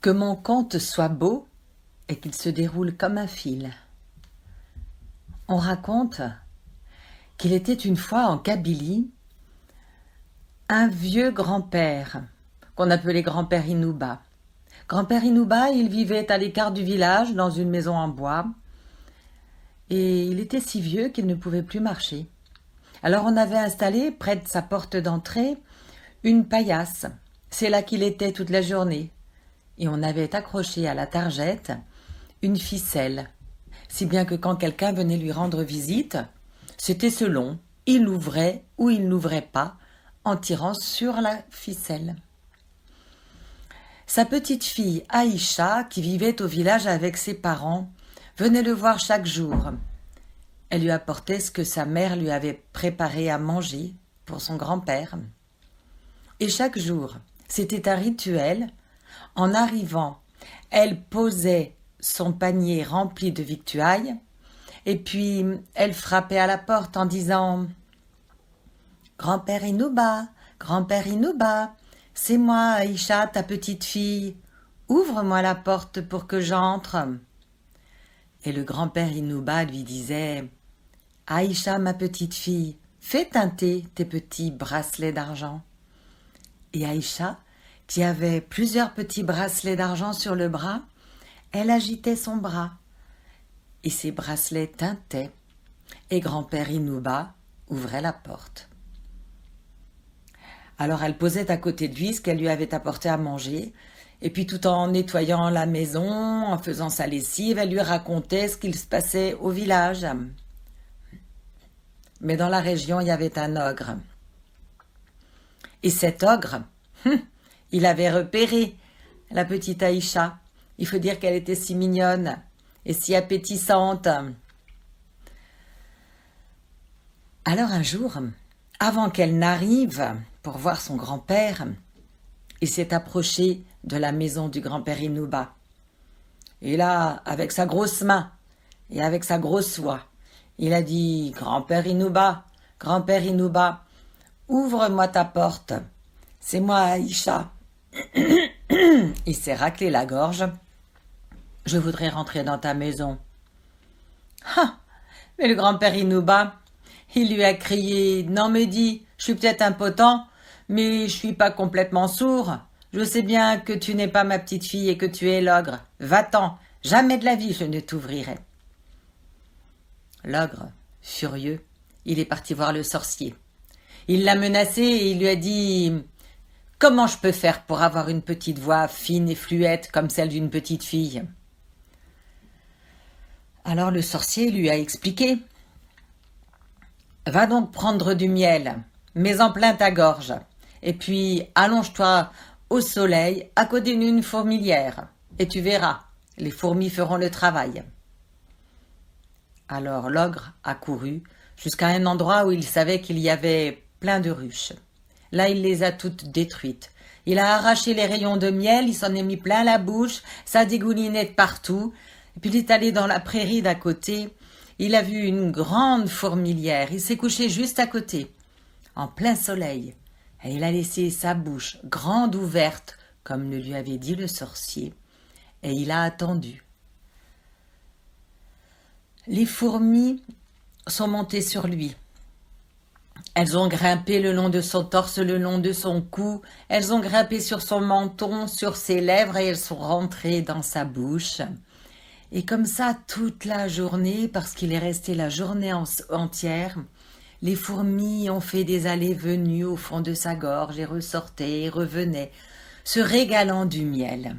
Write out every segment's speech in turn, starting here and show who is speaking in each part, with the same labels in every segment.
Speaker 1: Que mon conte soit beau et qu'il se déroule comme un fil. On raconte qu'il était une fois en Kabylie un vieux grand-père qu'on appelait grand-père Inouba. Grand-père Inouba, il vivait à l'écart du village dans une maison en bois et il était si vieux qu'il ne pouvait plus marcher. Alors on avait installé près de sa porte d'entrée une paillasse. C'est là qu'il était toute la journée. Et on avait accroché à la targette une ficelle, si bien que quand quelqu'un venait lui rendre visite, c'était selon, il l'ouvrait ou il n'ouvrait pas, en tirant sur la ficelle. Sa petite fille Aïcha, qui vivait au village avec ses parents, venait le voir chaque jour. Elle lui apportait ce que sa mère lui avait préparé à manger pour son grand-père. Et chaque jour, c'était un rituel. En arrivant, elle posait son panier rempli de victuailles et puis elle frappait à la porte en disant « Grand-père Inouba, c'est moi Aïcha, ta petite fille. Ouvre-moi la porte pour que j'entre. » Et le grand-père Inouba lui disait « Aïcha, ma petite fille, fais teinter tes petits bracelets d'argent. » Et Aïcha, qui avait plusieurs petits bracelets d'argent sur le bras, elle agitait son bras. Et ses bracelets tintaient. Et grand-père Inouba ouvrait la porte. Alors elle posait à côté de lui ce qu'elle lui avait apporté à manger. Et puis tout en nettoyant la maison, en faisant sa lessive, elle lui racontait ce qu'il se passait au village. Mais dans la région, il y avait un ogre. Et cet ogre, il avait repéré la petite Aïcha. Il faut dire qu'elle était si mignonne et si appétissante. Alors un jour, avant qu'elle n'arrive pour voir son grand-père, il s'est approché de la maison du grand-père Inouba. Et là, avec sa grosse main et avec sa grosse voix, il a dit « Grand-père Inouba, ouvre-moi ta porte. C'est moi Aïcha. » Il s'est raclé la gorge. « Je voudrais rentrer dans ta maison. » Ah, mais le grand-père Inouba, il lui a crié « Non, me dis, je suis peut-être impotent, mais je suis pas complètement sourd. Je sais bien que tu n'es pas ma petite fille et que tu es l'ogre. Va-t'en, jamais de la vie je ne t'ouvrirai. » L'ogre, furieux, il est parti voir le sorcier. Il l'a menacé et il lui a dit « Comment je peux faire pour avoir une petite voix fine et fluette comme celle d'une petite fille ?» Alors le sorcier lui a expliqué « Va donc prendre du miel, mets-en plein ta gorge, et puis allonge-toi au soleil à côté d'une fourmilière, et tu verras, les fourmis feront le travail. » Alors l'ogre a couru jusqu'à un endroit où il savait qu'il y avait plein de ruches. Là, il les a toutes détruites. Il a arraché les rayons de miel, il s'en est mis plein la bouche, ça dégoulinait de partout. Et puis il est allé dans la prairie d'à côté. Il a vu une grande fourmilière. Il s'est couché juste à côté, en plein soleil. Et il a laissé sa bouche grande ouverte, comme le lui avait dit le sorcier. Et il a attendu. Les fourmis sont montées sur lui. Elles ont grimpé le long de son torse, le long de son cou. Elles ont grimpé sur son menton, sur ses lèvres et elles sont rentrées dans sa bouche. Et comme ça, toute la journée, parce qu'il est resté la journée entière, les fourmis ont fait des allées-venues au fond de sa gorge et ressortaient et revenaient, se régalant du miel.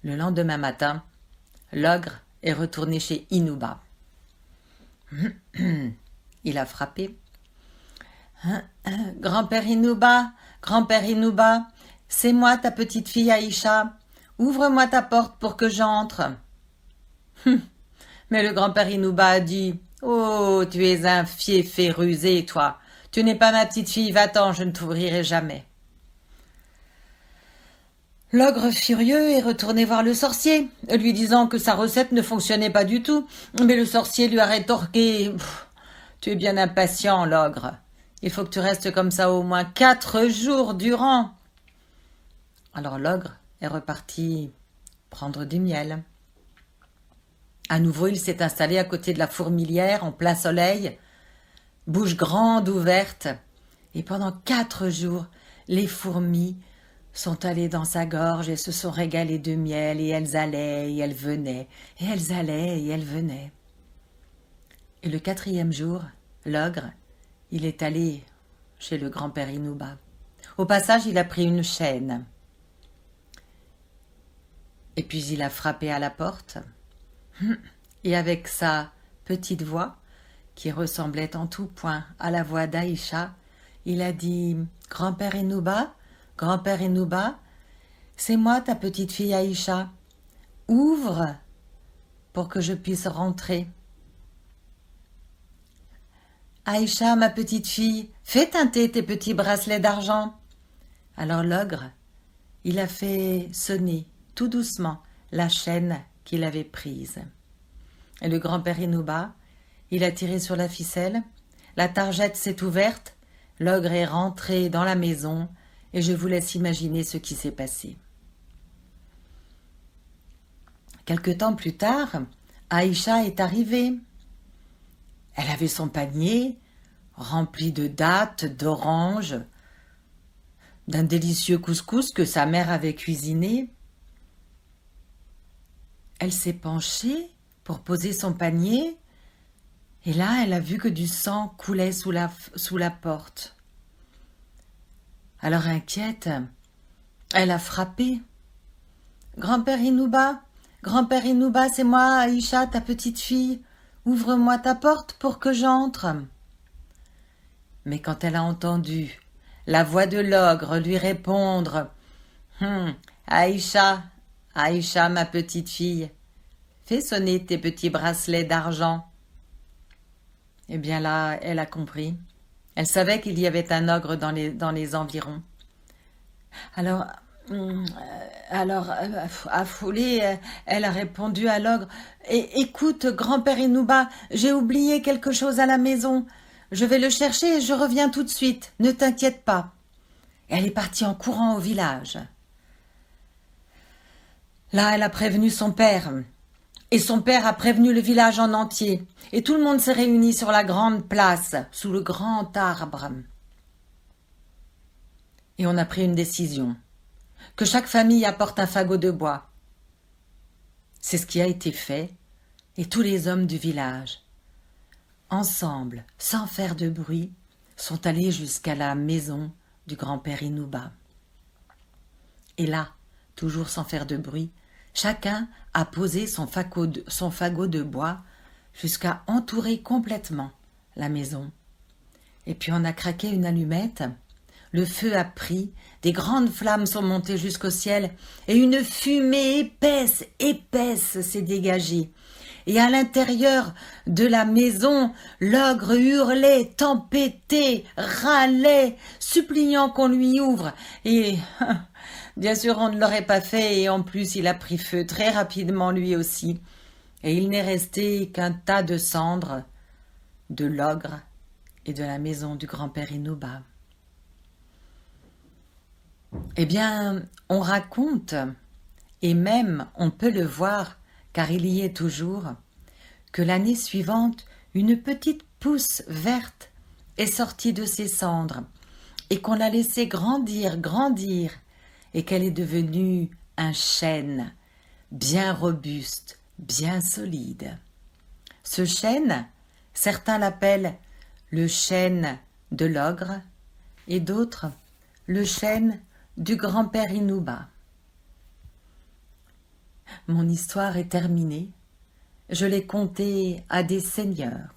Speaker 1: Le lendemain matin, l'ogre est retourné chez Inouba. Il a frappé. « Grand-père Inouba, c'est moi ta petite fille Aïcha. Ouvre-moi ta porte pour que j'entre. » Mais le grand-père Inouba a dit « Oh, tu es un fieffé rusé, toi. Tu n'es pas ma petite fille, va-t'en, je ne t'ouvrirai jamais. » L'ogre furieux est retourné voir le sorcier, lui disant que sa recette ne fonctionnait pas du tout. Mais le sorcier lui a rétorqué « Tu es bien impatient, l'ogre. Il faut que tu restes comme ça au moins 4 jours durant. » Alors l'ogre est reparti prendre du miel. À nouveau, il s'est installé à côté de la fourmilière en plein soleil, bouche grande ouverte, et pendant 4 jours, les fourmis sont allées dans sa gorge et se sont régalées de miel, et elles allaient et elles venaient, et elles allaient et elles venaient. Et le 4e jour, l'ogre, il est allé chez le grand-père Inouba. Au passage, il a pris une chaîne. Et puis il a frappé à la porte. Et avec sa petite voix, qui ressemblait en tout point à la voix d'Aïcha, il a dit « Grand-père Inouba, c'est moi ta petite fille Aïcha. Ouvre pour que je puisse rentrer. » Aïcha, ma petite fille, fais teinter tes petits bracelets d'argent. Alors l'ogre, il a fait sonner tout doucement la chaîne qu'il avait prise. Et le grand-père Inouba, il a tiré sur la ficelle, la targette s'est ouverte, l'ogre est rentré dans la maison et je vous laisse imaginer ce qui s'est passé. Quelque temps plus tard, Aïcha est arrivée. Elle avait son panier rempli de dattes, d'oranges, d'un délicieux couscous que sa mère avait cuisiné. Elle s'est penchée pour poser son panier et là, elle a vu que du sang coulait sous la porte. Alors inquiète, elle a frappé. « Grand-père Inouba, c'est moi, Aïcha, ta petite fille. Ouvre-moi ta porte pour que j'entre. » Mais quand elle a entendu la voix de l'ogre lui répondre « Aïcha, ma petite fille, fais sonner tes petits bracelets d'argent. » Eh bien là, elle a compris. Elle savait qu'il y avait un ogre dans les environs. Alors, affolée, elle a répondu à l'ogre « Écoute, grand-père Inouba, j'ai oublié quelque chose à la maison. Je vais le chercher et je reviens tout de suite. Ne t'inquiète pas. » Et elle est partie en courant au village. Là, elle a prévenu son père. Et son père a prévenu le village en entier. Et tout le monde s'est réuni sur la grande place, sous le grand arbre. Et on a pris une décision. Que chaque famille apporte un fagot de bois. C'est ce qui a été fait. Et tous les hommes du village, ensemble, sans faire de bruit, sont allés jusqu'à la maison du grand-père Inouba. Et là, toujours sans faire de bruit, chacun a posé son fagot de bois jusqu'à entourer complètement la maison. Et puis on a craqué une allumette, le feu a pris, des grandes flammes sont montées jusqu'au ciel et une fumée épaisse s'est dégagée. Et à l'intérieur de la maison, l'ogre hurlait, tempêtait, râlait, suppliant qu'on lui ouvre. Et bien sûr, on ne l'aurait pas fait, et en plus, il a pris feu très rapidement lui aussi. Et il n'est resté qu'un tas de cendres de l'ogre et de la maison du grand-père Inouba. Eh bien, on raconte, et même on peut le voir, car il y est toujours, que l'année suivante, une petite pousse verte est sortie de ses cendres, et qu'on l'a laissée grandir, et qu'elle est devenue un chêne, bien robuste, bien solide. Ce chêne, certains l'appellent le chêne de l'ogre, et d'autres le chêne du grand-père Inouba. Mon histoire est terminée. Je l'ai contée à des seigneurs.